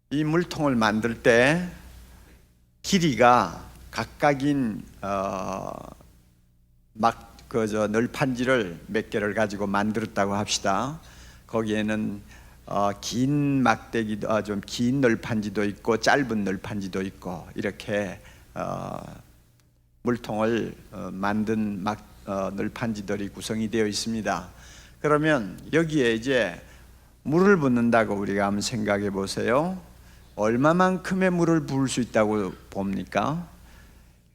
이 물통을 만들 때 길이가 각각인 널판지를 몇 개를 가지고 만들었다고 합시다. 거기에는 긴 막대기도 좀 긴 널판지도 있고 짧은 널판지도 있고 이렇게 물통을 만든 널판지들이 구성이 되어 있습니다. 그러면 여기에 이제 물을 붓는다고 우리가 한번 생각해 보세요. 얼마만큼의 물을 부을 수 있다고 봅니까?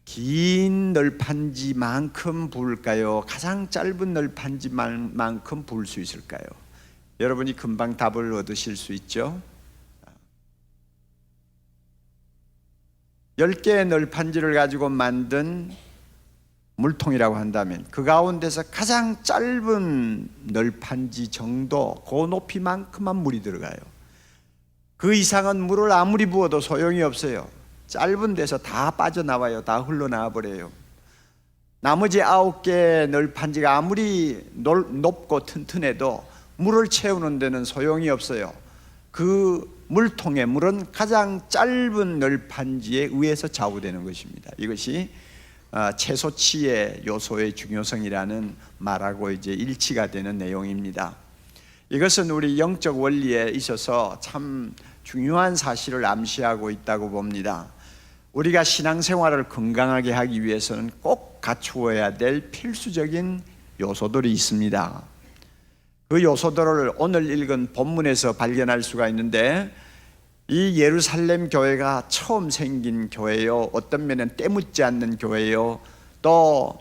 긴 널판지만큼 부을까요? 가장 짧은 널판지만큼 부을 수 있을까요? 여러분이 금방 답을 얻으실 수 있죠? 10개의 널판지를 가지고 만든 물통이라고 한다면 그 가운데서 가장 짧은 널판지 정도 그 높이만큼만 물이 들어가요. 그 이상은 물을 아무리 부어도 소용이 없어요. 짧은 데서 다 빠져나와요. 다 흘러나와 버려요. 나머지 9개의 널판지가 아무리 높고 튼튼해도 물을 채우는 데는 소용이 없어요. 그 물통의 물은 가장 짧은 널판지에 의해서 좌우되는 것입니다. 이것이 채소치의 요소의 중요성이라는 말하고 이제 일치가 되는 내용입니다. 이것은 우리 영적 원리에 있어서 참 중요한 사실을 암시하고 있다고 봅니다. 우리가 신앙생활을 건강하게 하기 위해서는 꼭 갖추어야 될 필수적인 요소들이 있습니다. 그 요소들을 오늘 읽은 본문에서 발견할 수가 있는데, 이 예루살렘 교회가 처음 생긴 교회요, 어떤 면은 때묻지 않는 교회요, 또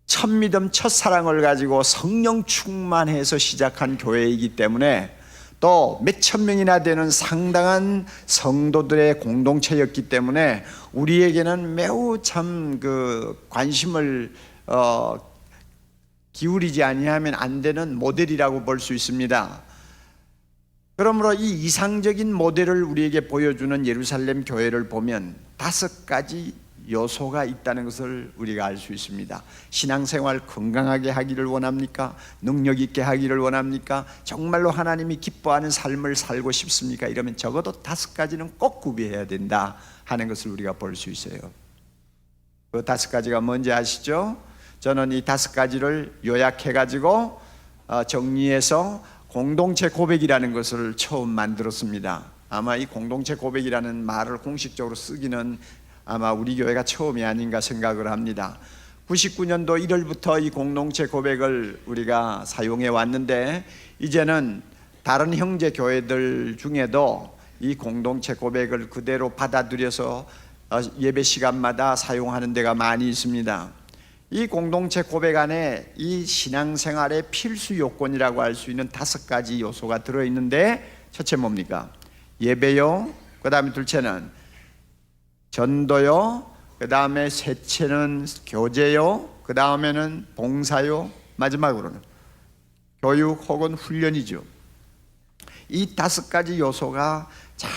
첫믿음 첫사랑을 가지고 성령 충만해서 시작한 교회이기 때문에 또 몇천 명이나 되는 상당한 성도들의 공동체였기 때문에 우리에게는 매우 참 관심을 기울이지 아니하면 안 되는 모델이라고 볼 수 있습니다. 그러므로 이 이상적인 모델을 우리에게 보여주는 예루살렘 교회를 보면 5가지 요소가 있다는 것을 우리가 알 수 있습니다. 신앙생활 건강하게 하기를 원합니까? 능력 있게 하기를 원합니까? 정말로 하나님이 기뻐하는 삶을 살고 싶습니까? 이러면 적어도 5가지는 꼭 구비해야 된다 하는 것을 우리가 볼 수 있어요. 그 5가지가 뭔지 아시죠? 저는 이 5가지를 요약해 가지고 정리해서 공동체 고백이라는 것을 처음 만들었습니다. 아마 이 공동체 고백이라는 말을 공식적으로 쓰기는 아마 우리 교회가 처음이 아닌가 생각을 합니다. 99년도 1월부터 이 공동체 고백을 우리가 사용해 왔는데, 이제는 다른 형제 교회들 중에도 이 공동체 고백을 그대로 받아들여서 예배 시간마다 사용하는 데가 많이 있습니다. 이 공동체 고백 안에 이 신앙생활의 필수 요건이라고 할 수 있는 5가지 요소가 들어있는데, 첫째 뭡니까? 예배요, 그 다음에 둘째는 전도요, 그 다음에 셋째는 교제요, 그 다음에는 봉사요, 마지막으로는 교육 혹은 훈련이죠. 이 5가지 요소가 잘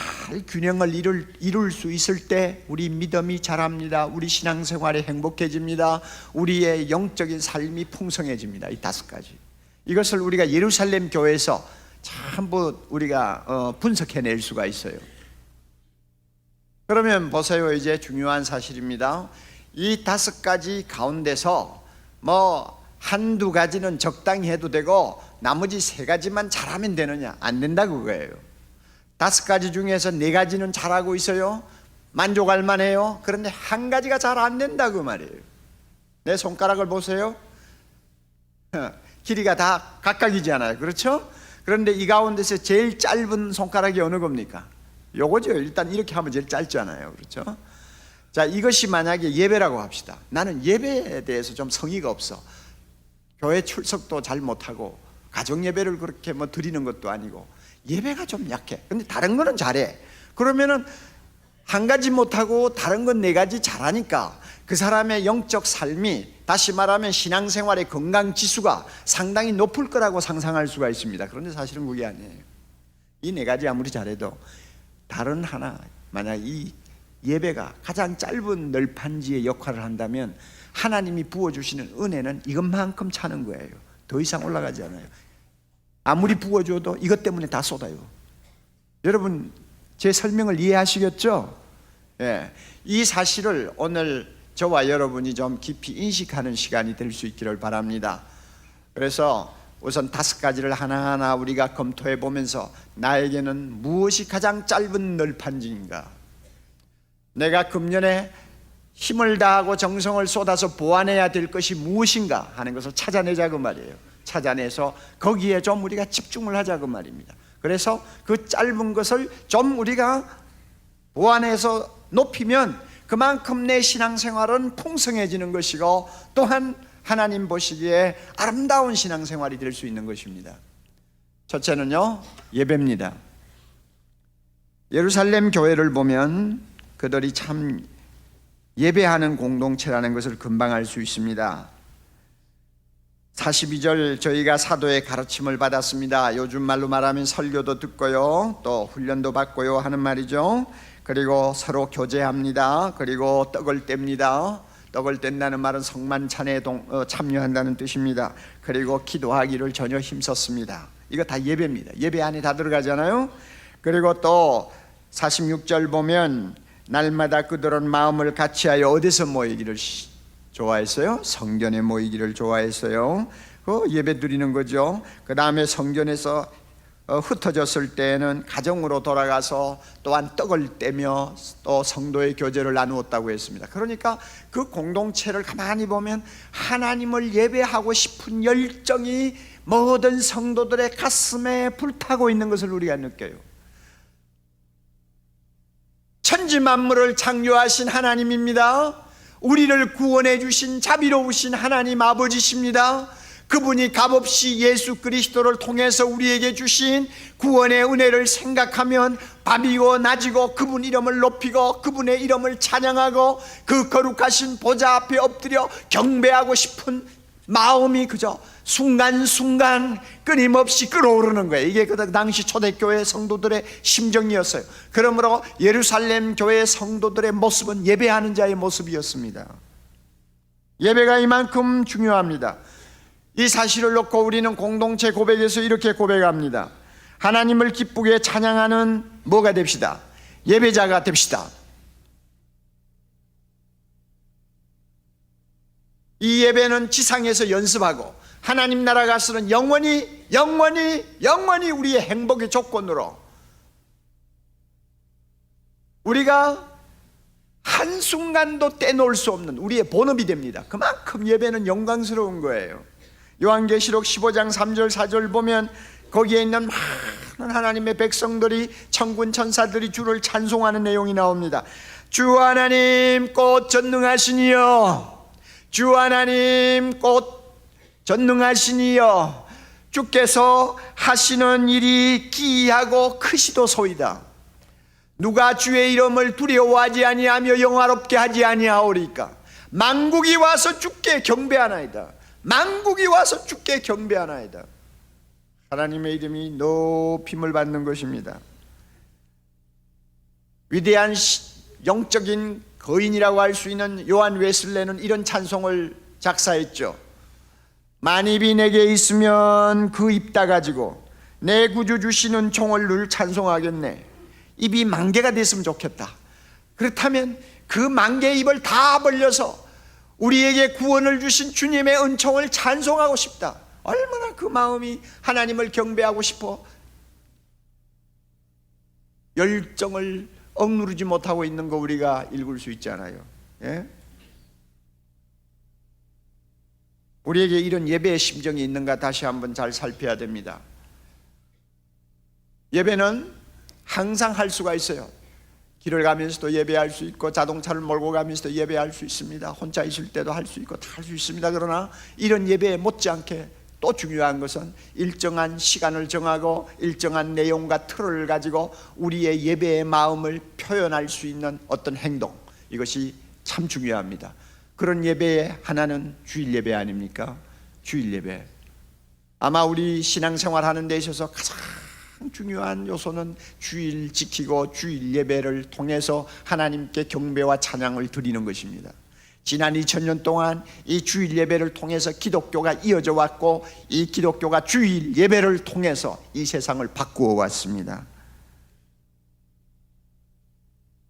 균형을 이룰 수 있을 때 우리 믿음이 자랍니다. 우리 신앙생활이 행복해집니다. 우리의 영적인 삶이 풍성해집니다. 이 5가지, 이것을 우리가 예루살렘 교회에서 전부 우리가 분석해낼 수가 있어요. 그러면 보세요. 이제 중요한 사실입니다. 이 5가지 가운데서 한두 가지는 적당히 해도 되고 나머지 3가지만 잘하면 되느냐? 안 된다 그거예요. 5가지 중에서 4가지는 잘하고 있어요. 만족할 만해요. 그런데 한 가지가 잘 안 된다 그 말이에요. 내 손가락을 보세요. 길이가 다 각각이잖아요. 그렇죠? 그런데 이 가운데서 제일 짧은 손가락이 어느 겁니까? 요거죠. 일단 이렇게 하면 제일 짧잖아요. 그렇죠? 자, 이것이 만약에 예배라고 합시다. 나는 예배에 대해서 좀 성의가 없어. 교회 출석도 잘 못하고 가정 예배를 그렇게 드리는 것도 아니고 예배가 좀 약해. 근데 다른 거는 잘해. 그러면은 한 가지 못하고 다른 건 4가지 잘하니까 그 사람의 영적 삶이, 다시 말하면 신앙생활의 건강 지수가 상당히 높을 거라고 상상할 수가 있습니다. 그런데 사실은 그게 아니에요. 이 4가지 아무리 잘해도 다른 하나, 만약 이 예배가 가장 짧은 널판지의 역할을 한다면 하나님이 부어주시는 은혜는 이것만큼 차는 거예요. 더 이상 올라가지 않아요. 아무리 부어줘도 이것 때문에 다 쏟아요. 여러분 제 설명을 이해하시겠죠? 예. 이 사실을 오늘 저와 여러분이 좀 깊이 인식하는 시간이 될 수 있기를 바랍니다. 그래서 우선 5가지를 하나하나 우리가 검토해 보면서 나에게는 무엇이 가장 짧은 널판지인가, 내가 금년에 힘을 다하고 정성을 쏟아서 보완해야 될 것이 무엇인가 하는 것을 찾아내자고 말이에요. 찾아내서 거기에 좀 우리가 집중을 하자고 말입니다. 그래서 그 짧은 것을 좀 우리가 보완해서 높이면 그만큼 내 신앙생활은 풍성해지는 것이고, 또한 하나님 보시기에 아름다운 신앙생활이 될 수 있는 것입니다. 첫째는요, 예배입니다. 예루살렘 교회를 보면 그들이 참 예배하는 공동체라는 것을 금방 알 수 있습니다. 42절, 저희가 사도의 가르침을 받았습니다. 요즘 말로 말하면 설교도 듣고요, 또 훈련도 받고요 하는 말이죠. 그리고 서로 교제합니다. 그리고 떡을 뗍니다. 떡을 뗀다는 말은 성만찬에 참여한다는 뜻입니다. 그리고 기도하기를 전혀 힘썼습니다. 이거 다 예배입니다. 예배 안에 다 들어가잖아요. 그리고 또 46절 보면 날마다 그들은 마음을 같이하여 어디서 모이기를 좋아했어요? 성전에 모이기를 좋아했어요. 그 예배 드리는 거죠. 그 다음에 성전에서 흩어졌을 때에는 가정으로 돌아가서 또한 떡을 떼며 또 성도의 교제를 나누었다고 했습니다. 그러니까 그 공동체를 가만히 보면 하나님을 예배하고 싶은 열정이 모든 성도들의 가슴에 불타고 있는 것을 우리가 느껴요. 천지 만물을 창조하신 하나님입니다. 우리를 구원해 주신 자비로우신 하나님 아버지십니다. 그분이 값없이 예수 그리스도를 통해서 우리에게 주신 구원의 은혜를 생각하면 밤이고 낮이고 그분 이름을 높이고 그분의 이름을 찬양하고 그 거룩하신 보좌 앞에 엎드려 경배하고 싶은 마음이 그저 순간순간 끊임없이 끓어오르는 거예요. 이게 그 당시 초대교회 성도들의 심정이었어요. 그러므로 예루살렘 교회 성도들의 모습은 예배하는 자의 모습이었습니다. 예배가 이만큼 중요합니다. 이 사실을 놓고 우리는 공동체 고백에서 이렇게 고백합니다. 하나님을 기쁘게 찬양하는 뭐가 됩시다? 예배자가 됩시다. 이 예배는 지상에서 연습하고 하나님 나라 가서는 영원히 우리의 행복의 조건으로 우리가 한순간도 떼놓을 수 없는 우리의 본업이 됩니다. 그만큼 예배는 영광스러운 거예요. 요한계시록 15장 3절 4절 보면 거기에 있는 많은 하나님의 백성들이 천군 천사들이 주를 찬송하는 내용이 나옵니다. 주 하나님 곧 전능하시니여, 주 하나님 곧 전능하시니여, 주께서 하시는 일이 기이하고 크시도소이다. 누가 주의 이름을 두려워하지 아니하며 영화롭게 하지 아니하오리까? 만국이 와서 주께 경배하나이다. 만국이 와서 주께 경배하나이다. 하나님의 이름이 높임을 받는 것입니다. 위대한 영적인 거인이라고 할 수 있는 요한 웨슬레는 이런 찬송을 작사했죠. 만입이 내게 있으면 그 입 다 가지고 내 구주 주시는 총을 늘 찬송하겠네. 입이 만개가 됐으면 좋겠다. 그렇다면 그 만개의 입을 다 벌려서 우리에게 구원을 주신 주님의 은총을 찬송하고 싶다. 얼마나 그 마음이 하나님을 경배하고 싶어 열정을 억누르지 못하고 있는 거 우리가 읽을 수 있잖아요. 예? 우리에게 이런 예배의 심정이 있는가 다시 한번 잘 살펴야 됩니다. 예배는 항상 할 수가 있어요. 길을 가면서도 예배할 수 있고 자동차를 몰고 가면서도 예배할 수 있습니다. 혼자 있을 때도 할 수 있고 다 할 수 있습니다. 그러나 이런 예배에 못지않게 또 중요한 것은 일정한 시간을 정하고 일정한 내용과 틀을 가지고 우리의 예배의 마음을 표현할 수 있는 어떤 행동, 이것이 참 중요합니다. 그런 예배의 하나는 주일 예배 아닙니까? 주일 예배. 아마 우리 신앙생활 하는 데 있어서 가장 중요한 요소는 주일 지키고 주일 예배를 통해서 하나님께 경배와 찬양을 드리는 것입니다. 지난 2000년 동안 이 주일 예배를 통해서 기독교가 이어져 왔고 이 기독교가 주일 예배를 통해서 이 세상을 바꾸어 왔습니다.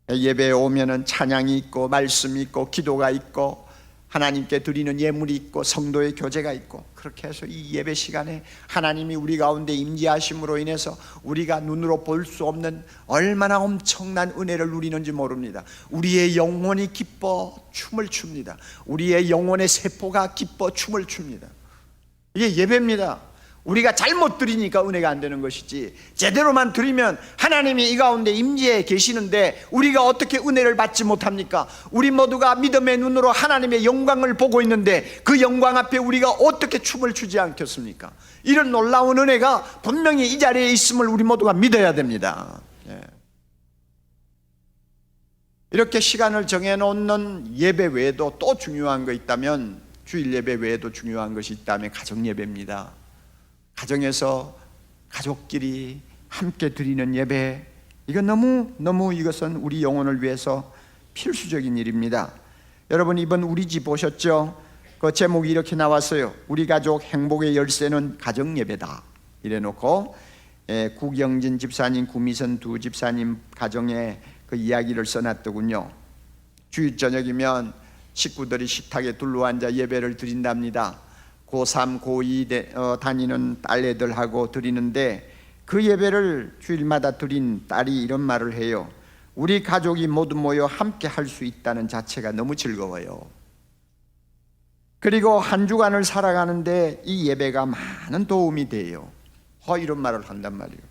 예배에 오면은 찬양이 있고 말씀이 있고 기도가 있고 하나님께 드리는 예물이 있고 성도의 교제가 있고, 그렇게 해서 이 예배 시간에 하나님이 우리 가운데 임재하심으로 인해서 우리가 눈으로 볼 수 없는 얼마나 엄청난 은혜를 누리는지 모릅니다. 우리의 영혼이 기뻐 춤을 춥니다. 우리의 영혼의 세포가 기뻐 춤을 춥니다. 이게 예배입니다. 우리가 잘못 드리니까 은혜가 안 되는 것이지, 제대로만 드리면 하나님이 이 가운데 임재해 계시는데 우리가 어떻게 은혜를 받지 못합니까? 우리 모두가 믿음의 눈으로 하나님의 영광을 보고 있는데 그 영광 앞에 우리가 어떻게 춤을 추지 않겠습니까? 이런 놀라운 은혜가 분명히 이 자리에 있음을 우리 모두가 믿어야 됩니다. 이렇게 시간을 정해놓는 예배 외에도 또 중요한 거 있다면, 주일 예배 외에도 중요한 것이 있다면 가정 예배입니다. 가정에서 가족끼리 함께 드리는 예배, 이건 너무 이것은 우리 영혼을 위해서 필수적인 일입니다. 여러분, 이번 우리 집 보셨죠? 그 제목이 이렇게 나왔어요. 우리 가족 행복의 열쇠는 가정 예배다. 이래놓고 구경진 집사님, 구미선 두 집사님 가정에 그 이야기를 써놨더군요. 주일 저녁이면 식구들이 식탁에 둘러앉아 예배를 드린답니다. 고3, 고2 다니는 딸애들하고 드리는데, 그 예배를 주일마다 드린 딸이 이런 말을 해요. 우리 가족이 모두 모여 함께 할 수 있다는 자체가 너무 즐거워요. 그리고 한 주간을 살아가는데 이 예배가 많은 도움이 돼요. 이런 말을 한단 말이에요.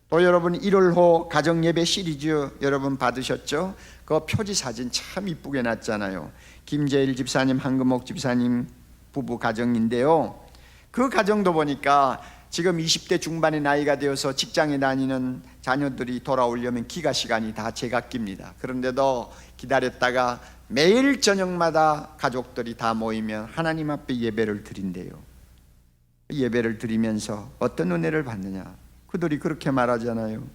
또 여러분, 1월호 가정예배 시리즈 여러분 받으셨죠? 그 표지 사진 참 이쁘게 놨잖아요. 김재일 집사님, 한금옥 집사님 부부 가정인데요, 그 가정도 보니까 지금 20대 중반의 나이가 되어서 직장에 다니는 자녀들이 돌아오려면 기가 시간이 다 제각기입니다. 그런데도 기다렸다가 매일 저녁마다 가족들이 다 모이면 하나님 앞에 예배를 드린대요. 예배를 드리면서 어떤 은혜를 받느냐, 그들이 그렇게 말하잖아요.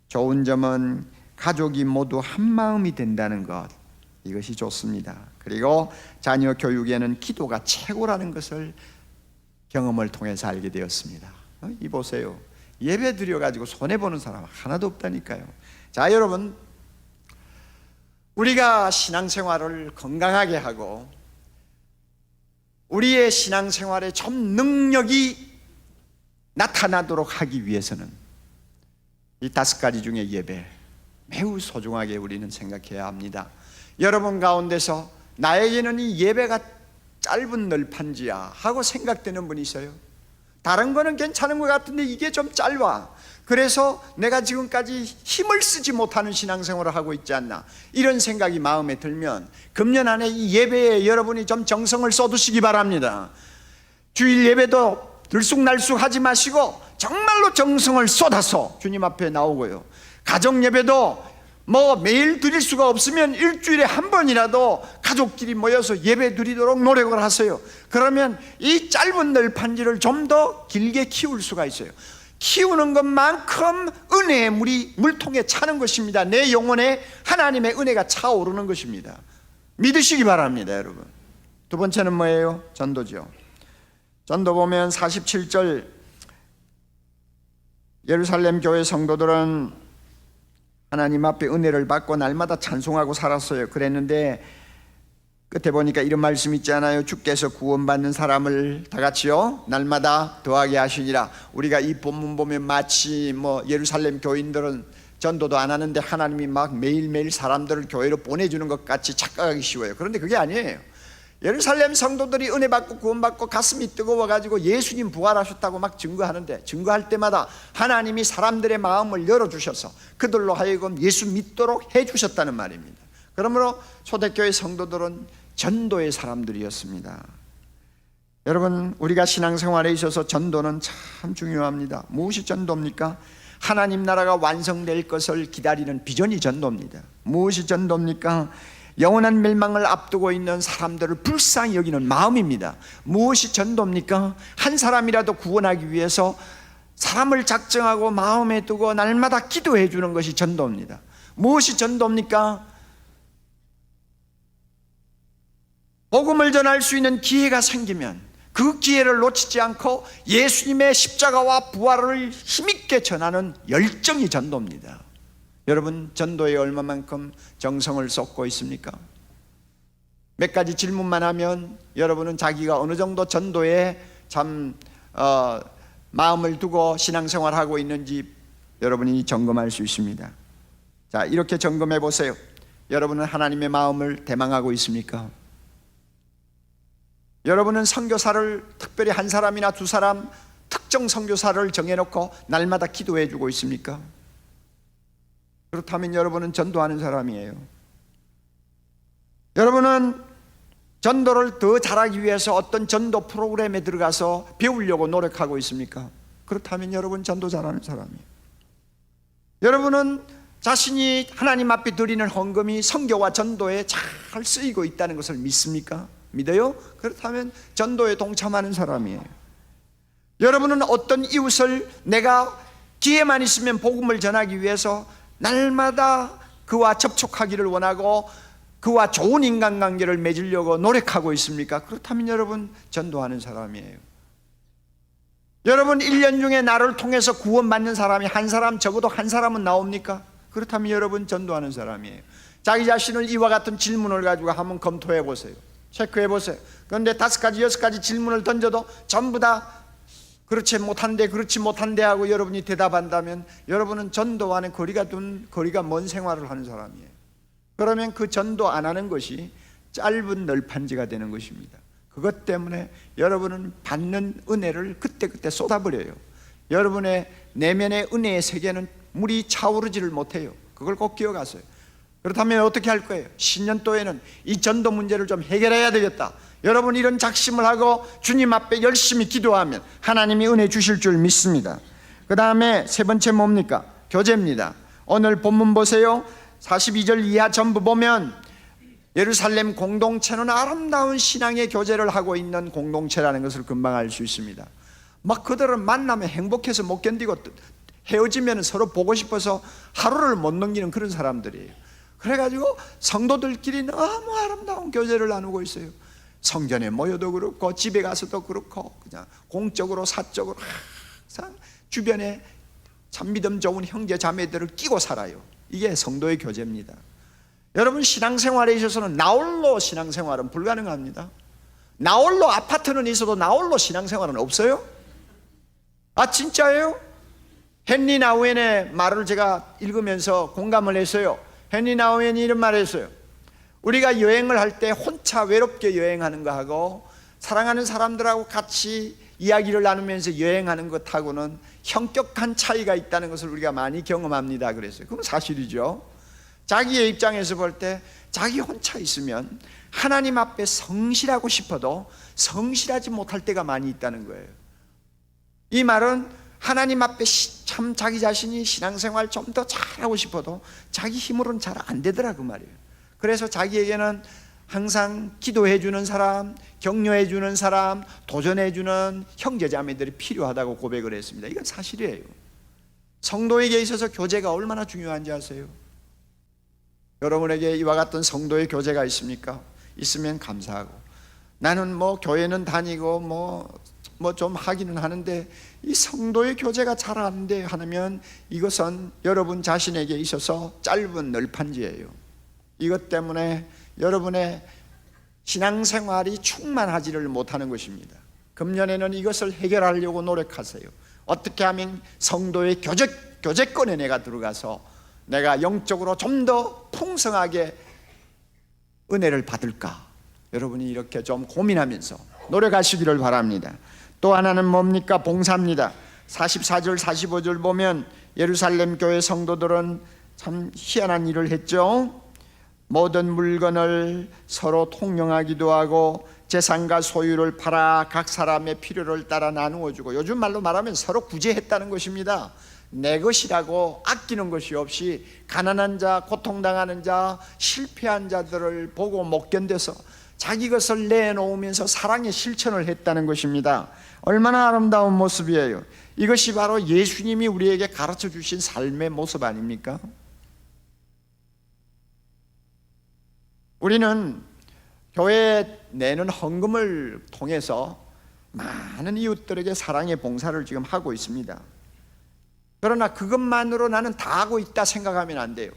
좋은 점은 가족이 모두 한 마음이 된다는 것, 이것이 좋습니다. 그리고 자녀 교육에는 기도가 최고라는 것을 경험을 통해서 알게 되었습니다. 이 보세요. 예배 드려가지고 손해보는 사람 하나도 없다니까요. 자, 여러분, 우리가 신앙생활을 건강하게 하고 우리의 신앙생활에 좀 능력이 나타나도록 하기 위해서는 이 5가지 중에 예배, 매우 소중하게 우리는 생각해야 합니다. 여러분 가운데서 나에게는 이 예배가 짧은 널판지야 하고 생각되는 분이 있어요. 다른 거는 괜찮은 것 같은데 이게 좀 짧아, 그래서 내가 지금까지 힘을 쓰지 못하는 신앙생활을 하고 있지 않나, 이런 생각이 마음에 들면 금년 안에 이 예배에 여러분이 좀 정성을 쏟으시기 바랍니다. 주일 예배도 들쑥날쑥하지 마시고 정말로 정성을 쏟아서 주님 앞에 나오고요, 가정 예배도 매일 드릴 수가 없으면 일주일에 한 번이라도 가족끼리 모여서 예배 드리도록 노력을 하세요. 그러면 이 짧은 널판지를 좀 더 길게 키울 수가 있어요. 키우는 것만큼 은혜의 물통에 차는 것입니다. 내 영혼에 하나님의 은혜가 차오르는 것입니다. 믿으시기 바랍니다, 여러분. 두 번째는 뭐예요? 전도죠. 전도 보면 47절, 예루살렘 교회 성도들은 하나님 앞에 은혜를 받고 날마다 찬송하고 살았어요. 그랬는데 끝에 보니까 이런 말씀 있잖아요. 주께서 구원받는 사람을 다 같이요 날마다 더하게 하시니라. 우리가 이 본문 보면 마치 예루살렘 교인들은 전도도 안 하는데 하나님이 막 매일매일 사람들을 교회로 보내주는 것 같이 착각하기 쉬워요. 그런데 그게 아니에요. 예루살렘 성도들이 은혜 받고 구원받고 가슴이 뜨거워가지고 예수님 부활하셨다고 막 증거하는데, 증거할 때마다 하나님이 사람들의 마음을 열어주셔서 그들로 하여금 예수 믿도록 해주셨다는 말입니다. 그러므로 초대교회 성도들은 전도의 사람들이었습니다. 여러분, 우리가 신앙생활에 있어서 전도는 참 중요합니다. 무엇이 전도입니까? 하나님 나라가 완성될 것을 기다리는 비전이 전도입니다. 무엇이 전도입니까? 영원한 멸망을 앞두고 있는 사람들을 불쌍히 여기는 마음입니다. 무엇이 전도입니까? 한 사람이라도 구원하기 위해서 사람을 작정하고 마음에 두고 날마다 기도해 주는 것이 전도입니다. 무엇이 전도입니까? 복음을 전할 수 있는 기회가 생기면 그 기회를 놓치지 않고 예수님의 십자가와 부활을 힘있게 전하는 열정이 전도입니다. 여러분 전도에 얼마만큼 정성을 쏟고 있습니까? 몇 가지 질문만 하면 여러분은 자기가 어느 정도 전도에 참 마음을 두고 신앙생활하고 있는지 여러분이 점검할 수 있습니다. 자, 이렇게 점검해 보세요. 여러분은 하나님의 마음을 대망하고 있습니까? 여러분은 선교사를 특별히 한 사람이나 두 사람 특정 선교사를 정해놓고 날마다 기도해 주고 있습니까? 그렇다면 여러분은 전도하는 사람이에요. 여러분은 전도를 더 잘하기 위해서 어떤 전도 프로그램에 들어가서 배우려고 노력하고 있습니까? 그렇다면 여러분 전도 잘하는 사람이에요. 여러분은 자신이 하나님 앞에 드리는 헌금이 선교와 전도에 잘 쓰이고 있다는 것을 믿습니까? 믿어요? 그렇다면 전도에 동참하는 사람이에요. 여러분은 어떤 이웃을 내가 기회만 있으면 복음을 전하기 위해서 날마다 그와 접촉하기를 원하고 그와 좋은 인간관계를 맺으려고 노력하고 있습니까? 그렇다면 여러분 전도하는 사람이에요. 여러분 1년 중에 나를 통해서 구원받는 사람이 한 사람, 적어도 한 사람은 나옵니까? 그렇다면 여러분 전도하는 사람이에요. 자기 자신을 이와 같은 질문을 가지고 한번 검토해 보세요. 체크해 보세요. 그런데 5가지, 6가지 질문을 던져도 전부 다 그렇지 못한데 하고 여러분이 대답한다면 여러분은 전도와는 거리가 먼 생활을 하는 사람이에요. 그러면 그 전도 안 하는 것이 짧은 널판지가 되는 것입니다. 그것 때문에 여러분은 받는 은혜를 그때그때 쏟아버려요. 여러분의 내면의 은혜의 세계는 물이 차오르지를 못해요. 그걸 꼭 기억하세요. 그렇다면 어떻게 할 거예요? 신년도에는 이 전도 문제를 좀 해결해야 되겠다. 여러분 이런 작심을 하고 주님 앞에 열심히 기도하면 하나님이 은혜 주실 줄 믿습니다. 그 다음에 세 번째 뭡니까? 교제입니다. 오늘 본문 보세요. 42절 이하 전부 보면 예루살렘 공동체는 아름다운 신앙의 교제를 하고 있는 공동체라는 것을 금방 알 수 있습니다. 막 그들은 만나면 행복해서 못 견디고 헤어지면 서로 보고 싶어서 하루를 못 넘기는 그런 사람들이에요. 그래가지고 성도들끼리 너무 아름다운 교제를 나누고 있어요. 성전에 모여도 그렇고 집에 가서도 그렇고 그냥 공적으로 사적으로 항상 주변에 참 믿음 좋은 형제 자매들을 끼고 살아요. 이게 성도의 교제입니다. 여러분 신앙생활에 있어서는 나홀로 신앙생활은 불가능합니다. 나홀로 아파트는 있어도 나홀로 신앙생활은 없어요. 아 진짜예요? 헨리 나우엔의 말을 제가 읽으면서 공감을 했어요. 헨리 나우엔이 이런 말을 했어요. 우리가 여행을 할 때 혼자 외롭게 여행하는 거하고 사랑하는 사람들하고 같이 이야기를 나누면서 여행하는 것하고는 현격한 차이가 있다는 것을 우리가 많이 경험합니다. 그랬어요. 그건 사실이죠. 자기의 입장에서 볼 때 자기 혼자 있으면 하나님 앞에 성실하고 싶어도 성실하지 못할 때가 많이 있다는 거예요. 이 말은 하나님 앞에 참 자기 자신이 신앙생활 좀 더 잘하고 싶어도 자기 힘으로는 잘 안 되더라 그 말이에요. 그래서 자기에게는 항상 기도해 주는 사람, 격려해 주는 사람, 도전해 주는 형제자매들이 필요하다고 고백을 했습니다. 이건 사실이에요. 성도에게 있어서 교제가 얼마나 중요한지 아세요? 여러분에게 이와 같은 성도의 교제가 있습니까? 있으면 감사하고, 나는 뭐 교회는 다니고 뭐 좀 하기는 하는데 이 성도의 교제가 잘 안 돼 하면 이것은 여러분 자신에게 있어서 짧은 널판지예요. 이것 때문에 여러분의 신앙생활이 충만하지를 못하는 것입니다. 금년에는 이것을 해결하려고 노력하세요. 어떻게 하면 성도의 교제권에 내가 들어가서 내가 영적으로 좀 더 풍성하게 은혜를 받을까? 여러분이 이렇게 좀 고민하면서 노력하시기를 바랍니다. 또 하나는 뭡니까? 봉사입니다. 44절 45절 보면 예루살렘 교회 성도들은 참 희한한 일을 했죠. 모든 물건을 서로 통용하기도 하고 재산과 소유를 팔아 각 사람의 필요를 따라 나누어 주고, 요즘 말로 말하면 서로 구제했다는 것입니다. 내 것이라고 아끼는 것이 없이 가난한 자, 고통당하는 자, 실패한 자들을 보고 못 견뎌서 자기 것을 내놓으면서 사랑의 실천을 했다는 것입니다. 얼마나 아름다운 모습이에요. 이것이 바로 예수님이 우리에게 가르쳐 주신 삶의 모습 아닙니까? 우리는 교회에 내는 헌금을 통해서 많은 이웃들에게 사랑의 봉사를 지금 하고 있습니다. 그러나 그것만으로 나는 다 하고 있다 생각하면 안 돼요.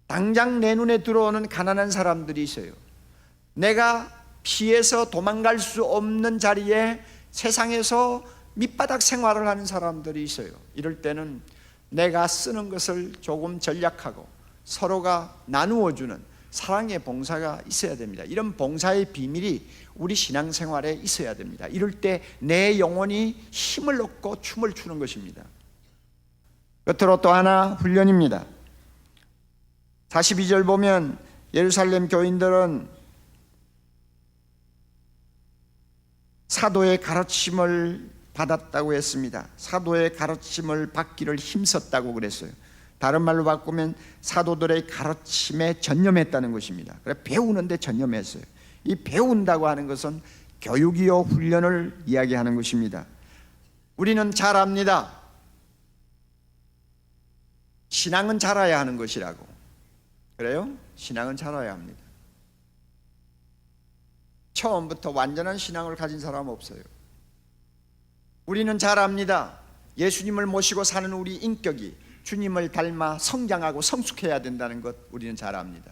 당장 내 눈에 들어오는 가난한 사람들이 있어요. 내가 피해서 도망갈 수 없는 자리에 세상에서 밑바닥 생활을 하는 사람들이 있어요. 이럴 때는 내가 쓰는 것을 조금 전략하고 서로가 나누어주는 사랑의 봉사가 있어야 됩니다. 이런 봉사의 비밀이 우리 신앙생활에 있어야 됩니다. 이럴 때 내 영혼이 힘을 얻고 춤을 추는 것입니다. 끝으로 또 하나 훈련입니다. 42절 보면 예루살렘 교인들은 사도의 가르침을 받았다고 했습니다. 사도의 가르침을 받기를 힘썼다고 그랬어요. 다른 말로 바꾸면 사도들의 가르침에 전념했다는 것입니다. 그래 배우는데 전념했어요. 이 배운다고 하는 것은 교육이요 훈련을 이야기하는 것입니다. 우리는 잘 압니다. 신앙은 잘 알아야 하는 것이라고. 그래요? 신앙은 잘 알아야 합니다. 처음부터 완전한 신앙을 가진 사람은 없어요. 우리는 잘 압니다. 예수님을 모시고 사는 우리 인격이 주님을 닮아 성장하고 성숙해야 된다는 것 우리는 잘 압니다.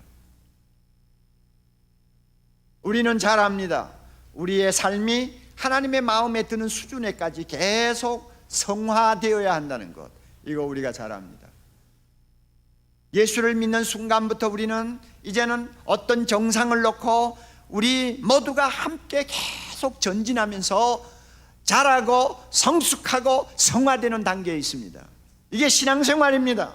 우리는 잘 압니다. 우리의 삶이 하나님의 마음에 드는 수준에까지 계속 성화되어야 한다는 것, 이거 우리가 잘 압니다. 예수를 믿는 순간부터 우리는 이제는 어떤 정상을 놓고 우리 모두가 함께 계속 전진하면서 자라고 성숙하고 성화되는 단계에 있습니다. 이게 신앙생활입니다.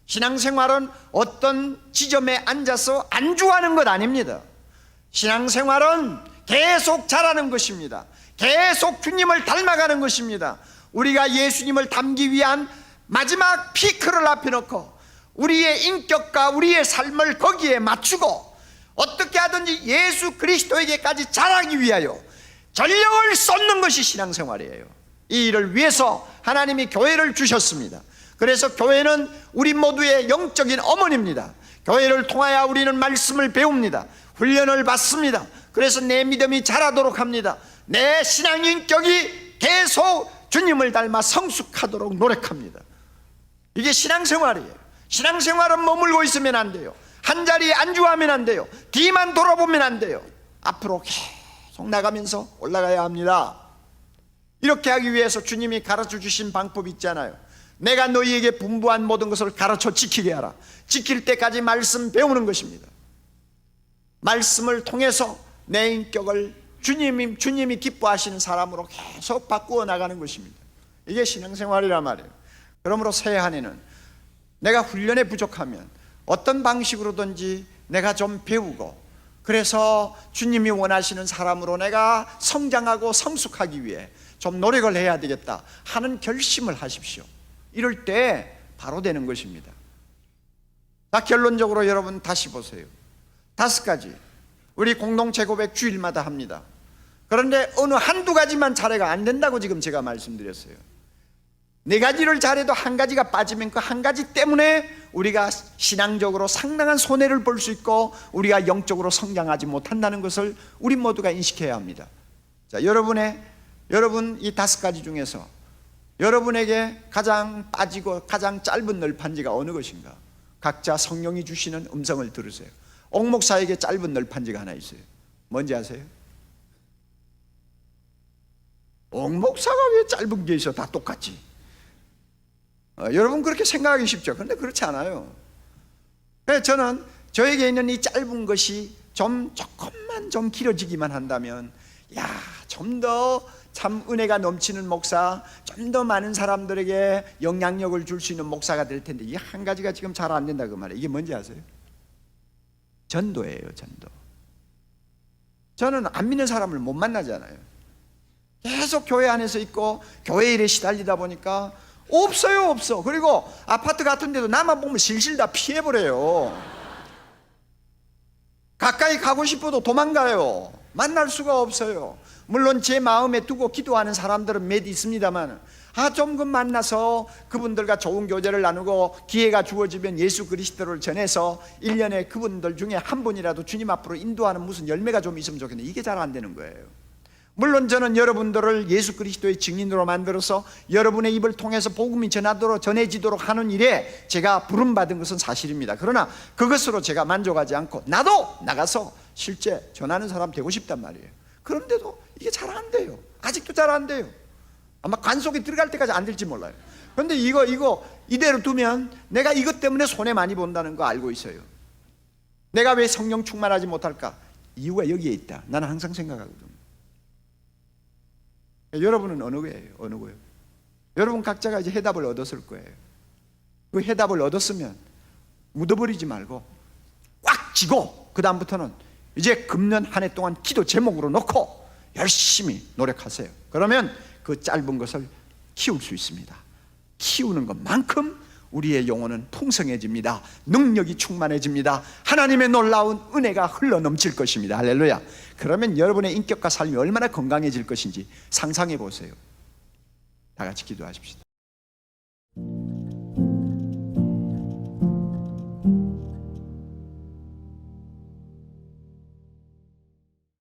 신앙생활은 어떤 지점에 앉아서 안주하는 것 아닙니다. 신앙생활은 계속 자라는 것입니다. 계속 주님을 닮아가는 것입니다. 우리가 예수님을 닮기 위한 마지막 피크를 앞에 놓고 우리의 인격과 우리의 삶을 거기에 맞추고 어떻게 하든지 예수 그리스도에게까지 자라기 위하여 전력을 쏟는 것이 신앙생활이에요. 이 일을 위해서 하나님이 교회를 주셨습니다. 그래서 교회는 우리 모두의 영적인 어머니입니다. 교회를 통하여 우리는 말씀을 배웁니다. 훈련을 받습니다. 그래서 내 믿음이 자라도록 합니다. 내 신앙 인격이 계속 주님을 닮아 성숙하도록 노력합니다. 이게 신앙생활이에요. 신앙생활은 머물고 있으면 안 돼요. 한자리에 안주하면 안 돼요. 뒤만 돌아보면 안 돼요. 앞으로 계속 나가면서 올라가야 합니다. 이렇게 하기 위해서 주님이 가르쳐 주신 방법이 있잖아요. 내가 너희에게 분부한 모든 것을 가르쳐 지키게 하라. 지킬 때까지 말씀 배우는 것입니다. 말씀을 통해서 내 인격을 주님이 기뻐하시는 사람으로 계속 바꾸어 나가는 것입니다. 이게 신앙생활이란 말이에요. 그러므로 새해 한 해는 내가 훈련에 부족하면 어떤 방식으로든지 내가 좀 배우고, 그래서 주님이 원하시는 사람으로 내가 성장하고 성숙하기 위해 좀 노력을 해야 되겠다 하는 결심을 하십시오. 이럴 때 바로 되는 것입니다. 자, 결론적으로 여러분 다시 보세요. 5가지 우리 공동체 고백 주일마다 합니다. 그런데 어느 한두 가지만 잘해가 안 된다고 지금 제가 말씀드렸어요. 4가지를 잘해도 한 가지가 빠지면 그 한 가지 때문에 우리가 신앙적으로 상당한 손해를 볼 수 있고 우리가 영적으로 성장하지 못한다는 것을 우리 모두가 인식해야 합니다. 자, 여러분 이 5가지 중에서 여러분에게 가장 빠지고 가장 짧은 널판지가 어느 것인가? 각자 성령이 주시는 음성을 들으세요. 옥목사에게 짧은 널판지가 하나 있어요. 뭔지 아세요? 옥목사가 왜 짧은 게 있어? 다 똑같지. 여러분 그렇게 생각하기 쉽죠. 그런데 그렇지 않아요. 그래서 저는 저에게 있는 이 짧은 것이 조금만 좀 길어지기만 한다면, 좀 더 참 은혜가 넘치는 목사, 좀 더 많은 사람들에게 영향력을 줄 수 있는 목사가 될 텐데, 이 한 가지가 지금 잘 안 된다 그 말이에요. 이게 뭔지 아세요? 전도예요. 전도. 저는 안 믿는 사람을 못 만나잖아요. 계속 교회 안에서 있고 교회 일에 시달리다 보니까 없어. 그리고 아파트 같은 데도 나만 보면 실실 다 피해버려요. 가까이 가고 싶어도 도망가요. 만날 수가 없어요. 물론 제 마음에 두고 기도하는 사람들은 몇 있습니다만, 좀 만나서 그분들과 좋은 교제를 나누고 기회가 주어지면 예수 그리스도를 전해서 1년에 그분들 중에 한 분이라도 주님 앞으로 인도하는 무슨 열매가 좀 있으면 좋겠는데, 이게 잘 안 되는 거예요. 물론 저는 여러분들을 예수 그리스도의 증인으로 만들어서 여러분의 입을 통해서 복음이 전해지도록 하는 일에 제가 부름받은 것은 사실입니다. 그러나 그것으로 제가 만족하지 않고 나도 나가서 실제 전하는 사람 되고 싶단 말이에요. 그런데도 이게 잘 안 돼요. 아직도 잘 안 돼요. 아마 관속에 들어갈 때까지 안 될지 몰라요. 그런데 이거 이대로 두면 내가 이것 때문에 손해 많이 본다는 거 알고 있어요. 내가 왜 성령 충만하지 못할까? 이유가 여기에 있다. 나는 항상 생각하거든요. 여러분은 어느 거예요? 어느 거예요? 여러분 각자가 이제 해답을 얻었을 거예요. 그 해답을 얻었으면 묻어버리지 말고 꽉 쥐고 그 다음부터는 이제 금년 한 해 동안 기도 제목으로 놓고 열심히 노력하세요. 그러면 그 짧은 것을 키울 수 있습니다. 키우는 것만큼 우리의 영혼은 풍성해집니다. 능력이 충만해집니다. 하나님의 놀라운 은혜가 흘러넘칠 것입니다. 할렐루야. 그러면 여러분의 인격과 삶이 얼마나 건강해질 것인지 상상해 보세요. 다 같이 기도하십시다.